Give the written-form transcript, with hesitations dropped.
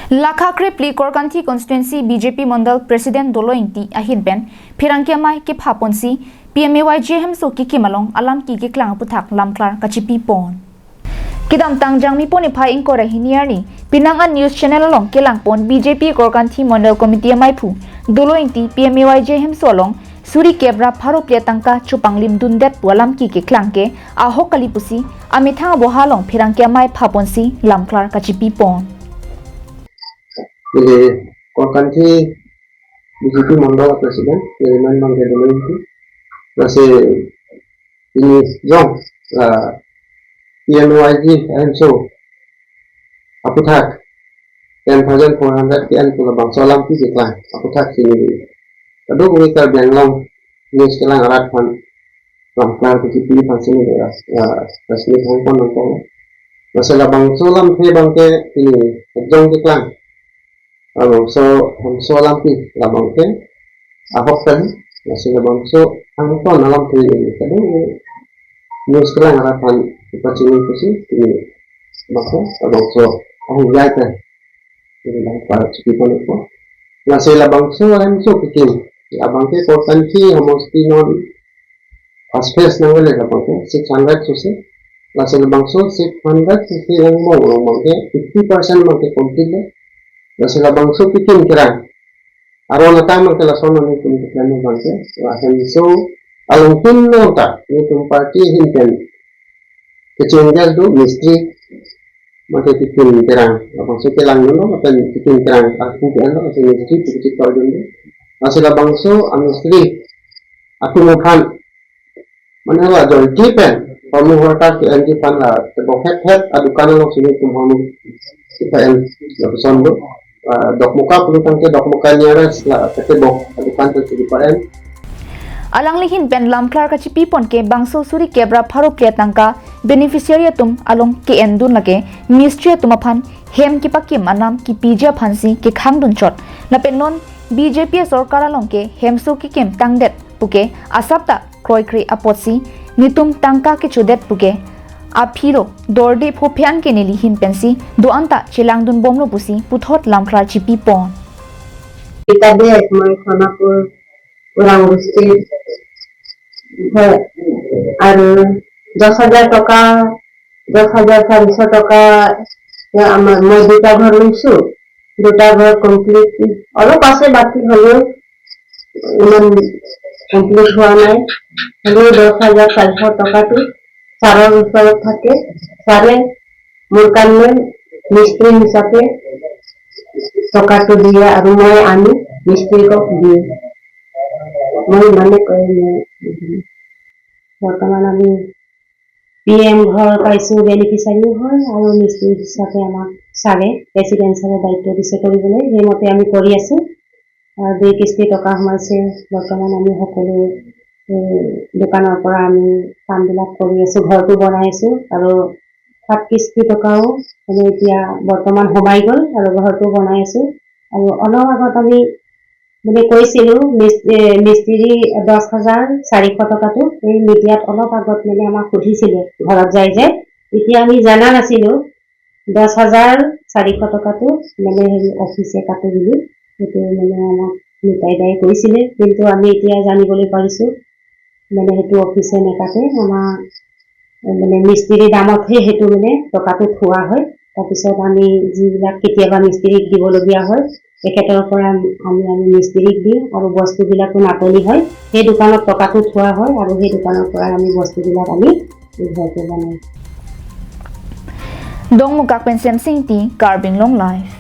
Lakhakre pli Korkanthi constituency BJP Mondal President Dolointi ahin ben Phirangkiamai ke phaponsi PMAY-G ahemso Kikim along alamki ke klang puthak lamklar kachipi pon Kidam tangjang mi poni phai inkora hiniarni Pinangan news channel along kelang pon BJP Korkanthi Mondal committee amaiphu Dolointi PMAY-G ahemso along Suri kebra pharo plia Tangka kepanglim dundet alamki ke klang ke ahok kalipusi amithang bohalong Phirangkiamai phaponsi lamklar kachipi pon Korkanthi BJP Mondal President Yeriman Bangke Dolointi masih ini jong PMAY-G ahemso aputhak 10,400 kian pula bangsa alamki jeklan aputhak sini kadung kita bianglong news kelang arat pan lamklar kecipi pan sini resmi hongkong nongkong masalah bangsa alamki bangke ini jong jeklan bangso hamso alamki labangke ahok kan masih bangso angkon alamki ini kadang news kelang harapan opportunity kusi ini maka bangso ahok kan ini bangsa cipipan itu masih bangso hamso Kikim labangke Korkanthi hamosti non aspes nangale labangke 600 susi masih bangso 600 susi yang mau labangke 50% mangke complete masih bangso Kikim kira aro natama kala sono ni tum plano bangke ahemso alungkin nota ni tum party hinten kecenggal do mistri mate Kikim kira bangso kelang no akan Kikim kira aku kan masih mistri cuci kau dulu masih bangso amistri aku mufan mana jol tipen kamu horta ke anji pan la tebok het adukan lo sini tum hamu tipen la sondo dok muka pelutang ke dok muka nyaras lah ketebok adukan tu di paren alang lihin pen lamklar kachipi pon ke bangso suri kebra pharo plia Tangka beneficiary tum along ke endun lage ministry tumaphan hem ki pakim anam ki pija phansi ke khangdun chot lapen non BJP sarkar along ke hemso Kikim tangdet puke asapta kroikri apotsi nitum Tangka ke chudet puke Aphiro dorde phophian ke neli hin pensi do anta chilangdun bomlo pusi puthot lamklar chipi pon Itabe mai khonapur orang gusti আর 10,000 টাকা 10,400 টাকা আমার মই দুটা ঘর লইছো দুটা ঘর complete অলপ আছে বাকি হলো ইমান কমপ্লিট হওয়া নাই হলো 10,400 টাকাটো সারার উপরে থাকে সারে মোর কানে মিস্ত্রি হিসাবে টাকাটো দিয়ে আর মই আমি মিস্ত্রিকক দিই মই মানে কই বর্তমান আমি PM ঘর পাইছো বেনিফিশিয়ারি হয় আৰু মিস্ত্ৰি হিসাবে আমাক সাৰে ৰেসিডেন্সিয়াল দায়িত্ব দিছে কৰিবলৈ হেমতে আমি কৰি আছো আৰু দুই কিস্তি টকা সোমাইছে বৰ্তমান আমি সকলো দোকানৰ পৰা আমি কামবিলাক কৰি আছো ঘৰটো বনাই আছো আৰু 7 কিস্তি টকাও মানে এতিয়া বৰ্তমান সোমাই গ'ল আৰু ঘৰটো বনাই আছো আৰু অলপ আগত আমি মানে কৈছিলো মিস্ত্রি 10,400 টাকাটো এই মিডিয়াত অলপ আগত মানে আমাক সুধিছিল ঘৰত যাই যে এতিয়া আমি জানা নাছিলো 10,400 টাকাটো মানে হেৰি অফিসে কাটে বুলি সেইটো মানে আমাক মিটাই দাই কৈছিল কিন্তু আমি এতিয়া জানিবলৈ পাৰিছো মানে সেইটো অফিসে নেকাটে আমাৰ মানে মিস্ত্ৰি দামতহে সেইটো মানে টকাটো থোৱা হয় তাৰপিছত আমি যিবিলাক কেতিয়াবা মিস্ত্ৰিক দিবলগীয়া হয় একেটাৰ পৰা আমি মিস্ত্ৰিক দিওঁ আৰু বস্তুবিলাকো নাটনি হয় সেই দোকানত টকাটো থোৱা হয় আৰু সেই দোকানৰ পৰা আমি বস্তুবিলাক আমি ঘৰতে বনাই dong mukak pensem singti carbing long life